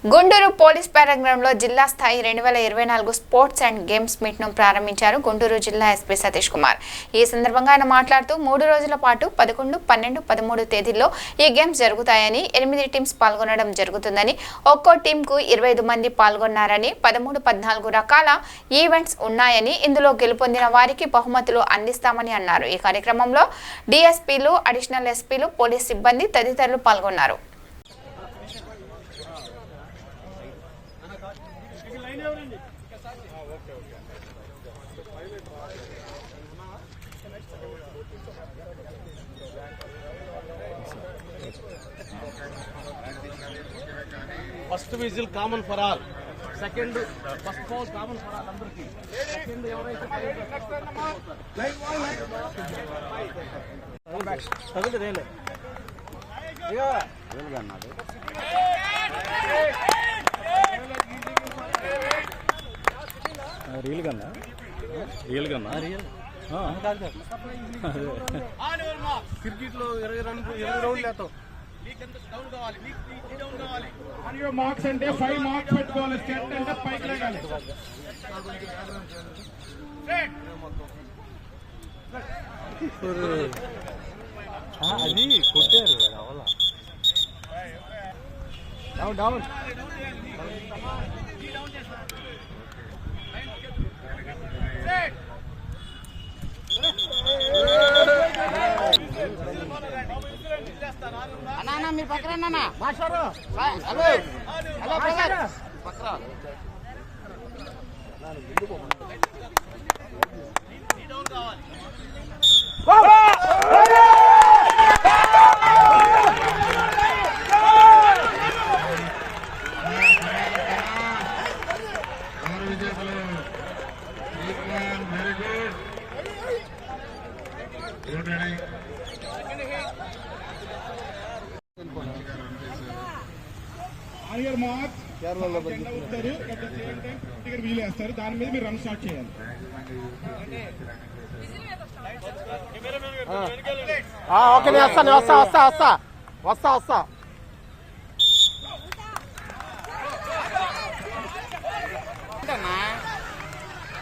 Guntur police parade జిల్లా స్థాయి 2024 sports and games meet ను ప్రారంభించారు గుంటూరు జిల్లా ఎస్పీ సతీష్ కుమార్. ఈ సందర్భంగా ఆయన మాట్లాడుతూ 3 రోజుల పాటు 11, 12, 13 తేదీల్లో ఈ గేమ్స్ జరుగుతాయని, 8 టీమ్స్ పాల్గొనడం జరుగుతుందని, ఒక్కో టీంకు 25 మంది పాల్గొన్నారని, 13, 14 రకాల ఈవెంట్స్ ఉన్నాయని, ఇందులో గెలుపొందిన వారికి బహుమతులు అందిస్తామని అన్నారు. ఈ కార్యక్రమంలో డీఎస్పీలు, అడిషనల్ ఎస్పీలు, పోలీస్ సిబ్బంది తదితరులు పాల్గొన్నారు. First whistle common for all. Second, first ball common for all. Andarki. Second, ఎవరైతే తగిలి రేలే రేలుగా అన్నాడు. రీల్ గన్నా రియల్ గన్నా క్రికెట్ లో 20 రౌండ్లు వేస్తాం. మార్క్స్ అంటే 5 మార్క్స్ పెట్టుకోవాలి. స్టెప్ అంటే పైకి లాగాలి. అది కొట్టారు డౌన్ డౌన్ అన్నా మీరు పక్కన మాస్టారు. హలో హలో బ్రదర్ పక్కన వీలేస్తారు. దాని మీద మీరు రన్ స్టార్ట్ చేయాలి. ఓకే నేను వస్తా వస్తా వస్తా వస్తా వస్తా వస్తా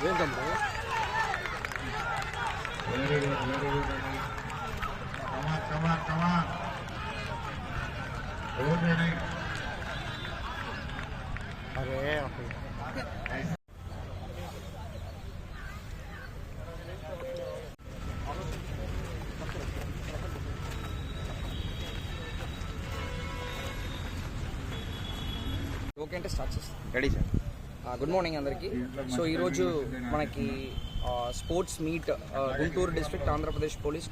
ఏంటమ్మా అరే ఓకే అంటే స్టార్ట్ చేస్తాం. Ready sir. గుడ్ మార్నింగ్ అందరికీ. సో ఈరోజు మనకి sports meet Guntur district Andhra Pradesh police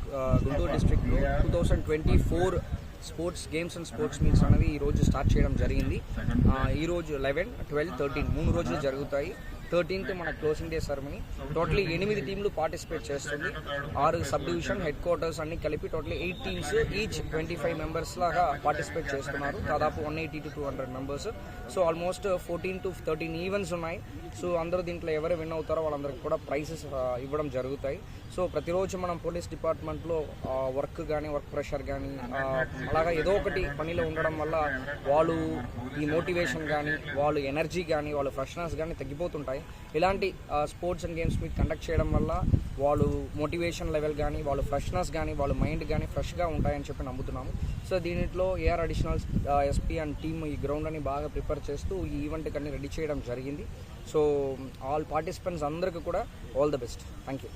Guntur డిస్ట్రిక్ట్లో 2024 sports games and sports meets అనేది ఈరోజు స్టార్ట్ చేయడం జరిగింది. ఈరోజు 11, 12, 13 3 రోజులు జరుగుతాయి. 13th మన క్లోజింగ్ డే సెరమనీ. టోటలీ 8 టీంలు పార్టిసిపేట్ చేస్తుంది. 6 సబ్ డివిజన్ హెడ్ క్వార్టర్స్ అన్ని కలిపి టోటలీ 8 టీమ్స్ ఈచ్ 25 మెంబర్స్ లాగా పార్టిసిపేట్ చేస్తున్నారు. దాదాపు 180 to 200 members. So almost 14 to 13 events ఉన్నాయి. సో అందరూ దీంట్లో ఎవరు విన్ అవుతారో వాళ్ళందరికీ కూడా ప్రైజెస్ ఇవ్వడం జరుగుతాయి. సో ప్రతిరోజు మనం పోలీస్ డిపార్ట్మెంట్లో వర్క్ కానీ వర్క్ ప్రెషర్ కానీ అలాగా ఏదో ఒకటి పనిలో ఉండడం వల్ల వాళ్ళు ఈ మోటివేషన్ కానీ వాళ్ళు ఎనర్జీ కానీ వాళ్ళ ఫ్రెష్నెస్ కానీ తగ్గిపోతుంటాయి. ఇలాంటి sports and games meet conduct చేయడం వల్ల వాళ్ళు మోటివేషన్ లెవెల్ కానీ వాళ్ళ ఫ్రెష్నెస్ కానీ వాళ్ళ మైండ్ కానీ ఫ్రెష్గా ఉంటాయని చెప్పి నమ్ముతున్నాము. సో దీంట్లో AR additional SP and team ఈ గ్రౌండ్ అని బాగా ప్రిపేర్ చేస్తూ ఈ ఈవెంట్ కన్నీ రెడీ చేయడం జరిగింది. సో ఆల్ పార్టిసిపెంట్స్ అందరికీ కూడా all the best. Thank you.